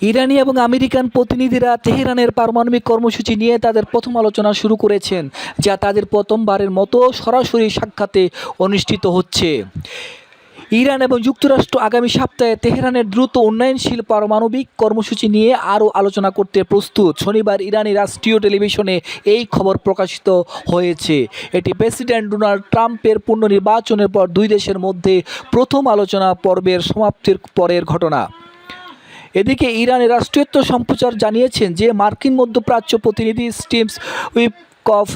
ইরানি এবং আমেরিকান প্রতিনিধিরা তেহরানের পারমাণবিক কর্মসূচি নিয়ে তাদের প্রথম আলোচনা শুরু করেছেন, যা তাদের প্রথমবারের মতো সরাসরি সাক্ষাতে অনুষ্ঠিত হচ্ছে। ইরান এবং যুক্তরাষ্ট্র আগামী সপ্তাহে তেহরানের দ্রুত উন্নয়নশীল পারমাণবিক কর্মসূচি নিয়ে আরও আলোচনা করতে প্রস্তুত। শনিবার ইরানি রাষ্ট্রীয় টেলিভিশনে এই খবর প্রকাশিত হয়েছে। এটি প্রেসিডেন্ট ডোনাল্ড ট্রাম্পের পুনর্নির্বাচনের পর দুই দেশের মধ্যে প্রথম আলোচনা পর্বের সমাপ্তির পরের ঘটনা। এদিকে ইরানের রাষ্ট্রীয়ত্ব সম্প্রচার জানিয়েছেন যে মার্কিন মধ্যপ্রাচ্য প্রতিনিধি স্টিভ উইটকফ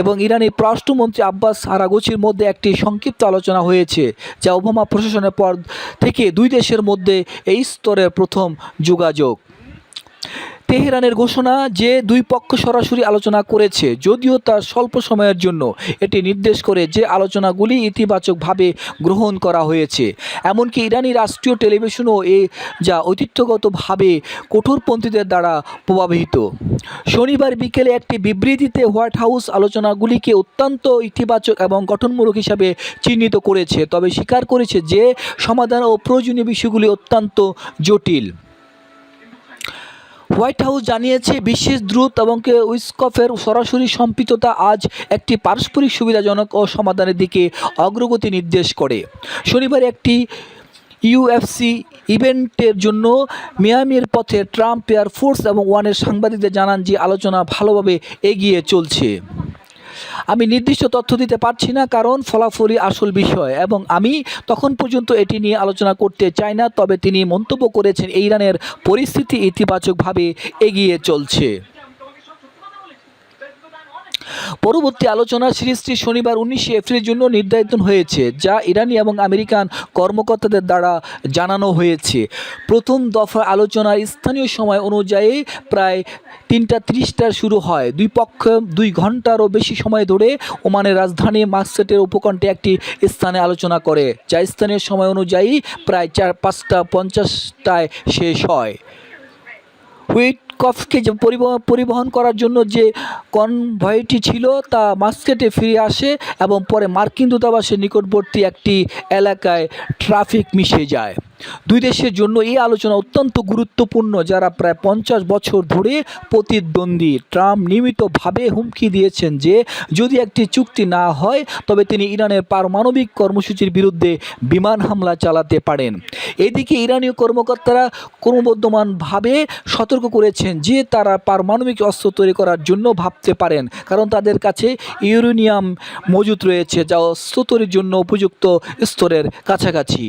এবং ইরানি পররাষ্ট্রমন্ত্রী আব্বাস আরাগচির মধ্যে একটি সংক্ষিপ্ত আলোচনা হয়েছে, যা ওবামা প্রশাসনের পর থেকে দুই দেশের মধ্যে এই স্তরের প্রথম যোগাযোগ। তেহরানের ঘোষণা যে দুই পক্ষ সরাসরি আলোচনা করেছে, যদিও তা স্বল্প সময়ের জন্য, এটি নির্দেশ করে যে আলোচনাগুলি ইতিবাচকভাবে গ্রহণ করা হয়েছে। এমনকি ইরানি রাষ্ট্রীয় টেলিভিশনও যা ঐতিহ্যগতভাবে কঠোরপন্থীদের দ্বারা প্রভাবিত। শনিবার বিকেলে একটি বিবৃতিতে হোয়াইট হাউস আলোচনাগুলিকে অত্যন্ত ইতিবাচক এবং গঠনমূলক হিসাবে চিহ্নিত করেছে, তবে স্বীকার করেছে যে সমাধান ও প্রয়োজনীয় বিষয়গুলি অত্যন্ত জটিল। হোয়াইট হাউস জানিয়েছে বিশেষ দূত এবং উইটকফের সরাসরি সম্পৃক্ততা আজ একটি পারস্পরিক সুবিধাজনক ও সমাধানের দিকে অগ্রগতি নির্দেশ করে। শনিবার একটি ইউএফসি ইভেন্টের জন্য মিয়ামির পথে ট্রাম্প এয়ারফোর্স এবং ওয়ানের সাংবাদিকদের জানান যে আলোচনা ভালোভাবে এগিয়ে চলছে। আমি নির্দিষ্ট তথ্য দিতে পারছি না কারণ ফলাফলই আসল বিষয় এবং আমি তখন পর্যন্ত এটি নিয়ে আলোচনা করতে চাই না, তবে তিনি মন্তব্য করেছেন ইরানের পরিস্থিতি ইতিবাচকভাবে এগিয়ে চলছে। পরবর্তী আলোচনা সিরিজটি শনিবার 19 এপ্রিলের জন্য নির্ধারিত হয়েছে, যা ইরানি এবং আমেরিকান কর্মকর্তাদের দ্বারা জানানো হয়েছে। প্রথম দফা আলোচনার স্থানীয় সময় অনুযায়ী প্রায় 3:30টায় শুরু হয়। দুই পক্ষ 2 ঘন্টারও বেশি সময় ধরে ওমানের রাজধানী মাস্কেটের উপকণ্ঠে একটি স্থানে আলোচনা করে, যা স্থানীয় সময় অনুযায়ী প্রায় 5:50টায় শেষ হয়। উইটকফকে পরিবহন করার জন্য যে কনভয়টি ছিল তা মাস্কেটে ফিরে আসে এবং পরে মার্কিন দূতাবাসের নিকটবর্তী একটি এলাকায় ট্রাফিক মিশে যায়। দুই দেশের জন্য এই আলোচনা অত্যন্ত গুরুত্বপূর্ণ, যারা প্রায় 50 বছর ধরে প্রতিদ্বন্দ্বী। ট্রাম্প নিয়মিতভাবে হুমকি দিয়েছেন যে যদি একটি চুক্তি না হয় তবে তিনি ইরানের পারমাণবিক কর্মসূচির বিরুদ্ধে বিমান হামলা চালাতে পারেন। এদিকে ইরানীয় কর্মকর্তারা ক্রমবর্ধমানভাবে সতর্ক করেছেন যে তারা পারমাণবিক অস্ত্র তৈরি করার জন্য ভাবতে পারেন, কারণ তাদের কাছে ইউরেনিয়াম মজুত রয়েছে যা অস্ত্র তৈরির জন্য উপযুক্ত স্তরের কাছাকাছি।